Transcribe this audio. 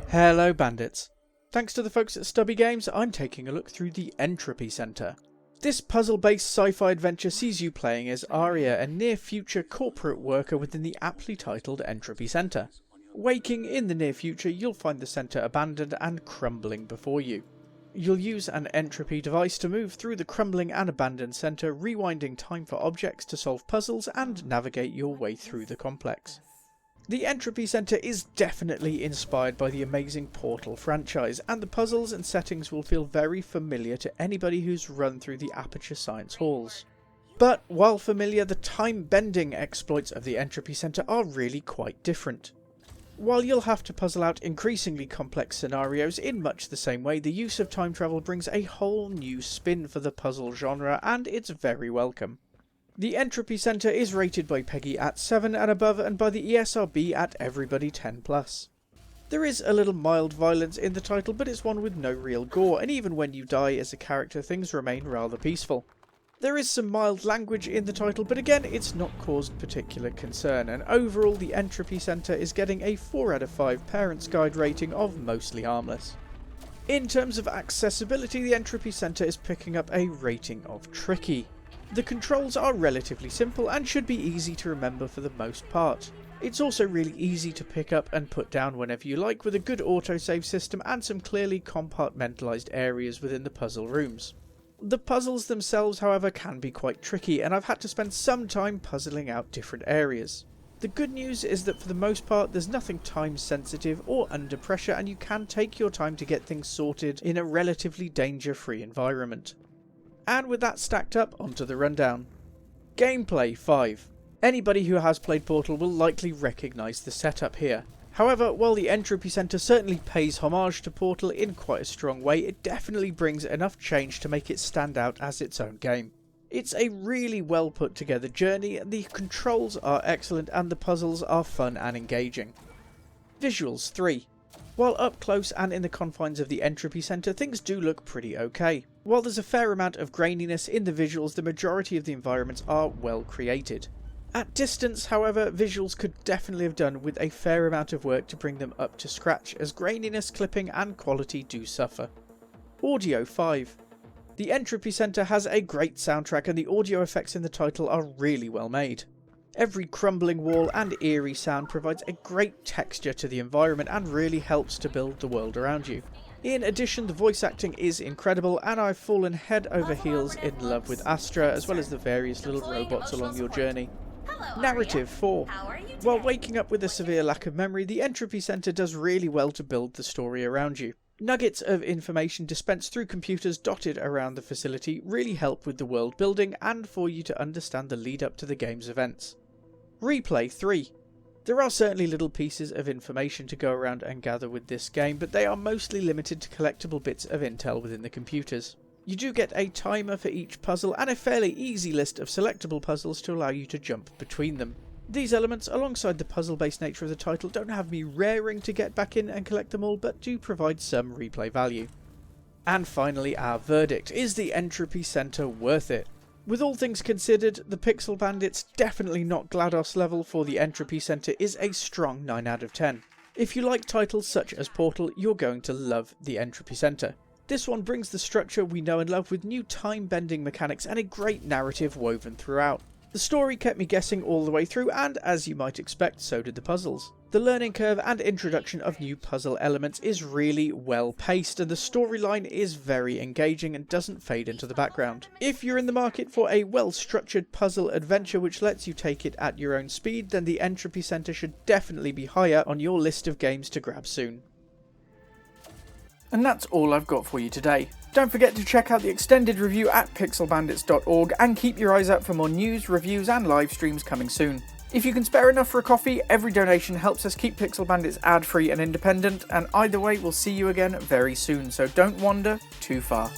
Hello bandits. Thanks to the folks at Stubby Games, I'm taking a look through the Entropy Centre. This puzzle-based sci-fi adventure sees you playing as Aria, a near-future corporate worker within the aptly titled Entropy Centre. Waking in the near future, you'll find the centre abandoned and crumbling before you. You'll use an entropy device to move through the crumbling and abandoned centre, rewinding time for objects to solve puzzles and navigate your way through the complex. The Entropy Centre is definitely inspired by the amazing Portal franchise, and the puzzles and settings will feel very familiar to anybody who's run through the Aperture Science halls. But while familiar, the time-bending exploits of the Entropy Centre are really quite different. While you'll have to puzzle out increasingly complex scenarios in much the same way, the use of time travel brings a whole new spin for the puzzle genre, and it's very welcome. The Entropy Centre is rated by Peggy at 7 and above, and by the ESRB at Everybody 10+. There is a little mild violence in the title, but it's one with no real gore, and even when you die as a character, things remain rather peaceful. There is some mild language in the title, but again, it's not caused particular concern, and overall the Entropy Centre is getting a 4 out of 5 Parents Guide rating of mostly harmless. In terms of accessibility, the Entropy Centre is picking up a rating of tricky. The controls are relatively simple and should be easy to remember for the most part. It's also really easy to pick up and put down whenever you like, with a good autosave system and some clearly compartmentalised areas within the puzzle rooms. The puzzles themselves, however, can be quite tricky, and I've had to spend some time puzzling out different areas. The good news is that for the most part there's nothing time sensitive or under pressure, and you can take your time to get things sorted in a relatively danger-free environment. And with that stacked up, onto the rundown. Gameplay 5. Anybody who has played Portal will likely recognise the setup here. However, while the Entropy Centre certainly pays homage to Portal in quite a strong way, it definitely brings enough change to make it stand out as its own game. It's a really well put together journey, the controls are excellent and the puzzles are fun and engaging. Visuals 3. While up close and in the confines of the Entropy Centre, things do look pretty okay. While there's a fair amount of graininess in the visuals, the majority of the environments are well created. At distance, however, visuals could definitely have done with a fair amount of work to bring them up to scratch, as graininess, clipping and quality do suffer. Audio 5. The Entropy Centre has a great soundtrack, and the audio effects in the title are really well made. Every crumbling wall and eerie sound provides a great texture to the environment and really helps to build the world around you. In addition, the voice acting is incredible, and I've fallen head over heels in love with Astra, as well as the various little robots along your journey. Narrative 4. While waking up with a severe lack of memory, the Entropy Centre does really well to build the story around you. Nuggets of information dispensed through computers dotted around the facility really help with the world building and for you to understand the lead up to the game's events. Replay 3. There are certainly little pieces of information to go around and gather with this game, but they are mostly limited to collectible bits of intel within the computers. You do get a timer for each puzzle and a fairly easy list of selectable puzzles to allow you to jump between them. These elements, alongside the puzzle-based nature of the title, don't have me raring to get back in and collect them all, but do provide some replay value. And finally, our verdict. Is the Entropy Centre worth it? With all things considered, the Pixel Bandits definitely not GLaDOS level for the Entropy Centre is a strong 9 out of 10. If you like titles such as Portal, you're going to love the Entropy Centre. This one brings the structure we know and love with new time-bending mechanics and a great narrative woven throughout. The story kept me guessing all the way through, and as you might expect, so did the puzzles. The learning curve and introduction of new puzzle elements is really well paced, and the storyline is very engaging and doesn't fade into the background. If you're in the market for a well-structured puzzle adventure which lets you take it at your own speed, then the Entropy Centre should definitely be higher on your list of games to grab soon. And that's all I've got for you today. Don't forget to check out the extended review at pixelbandits.org and keep your eyes out for more news, reviews and live streams coming soon. If you can spare enough for a coffee, every donation helps us keep Pixel Bandits ad-free and independent, and either way we'll see you again very soon, so don't wander too far.